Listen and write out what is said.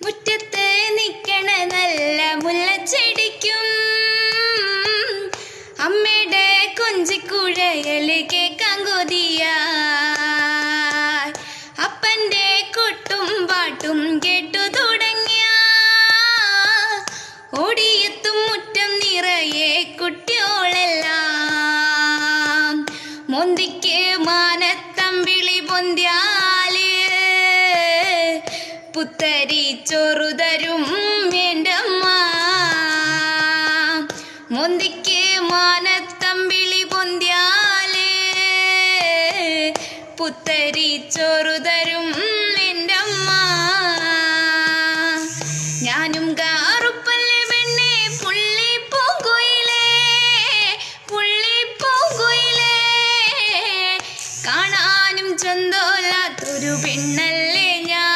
മുറ്റത്ത് നിക്കണ നല്ല മുല്ലച്ചെടിക്കും അമ്മയുടെ കൊഞ്ചിക്കുഴയല് കേക്കാൻ കൊതിയാ. അപ്പന്റെ കൊട്ടും പാട്ടും കേട്ടു തുടങ്ങിയ ഓടിയെത്തും മുറ്റം നിറയെ കുട്ടിയോളെല്ലാം. മൊന്തിക്ക് മാനത്തമ്പിളി പൊന്ത്യാല് പുത്തരി ചോറു തരും വേണ്ടമ്മ. മൊന്തിക്ക് മാനത്തമ്പിളി പൊന്ത്യാല് പുത്തരി ചോറു തരും വേണ്ടമ്മ. ഞാനും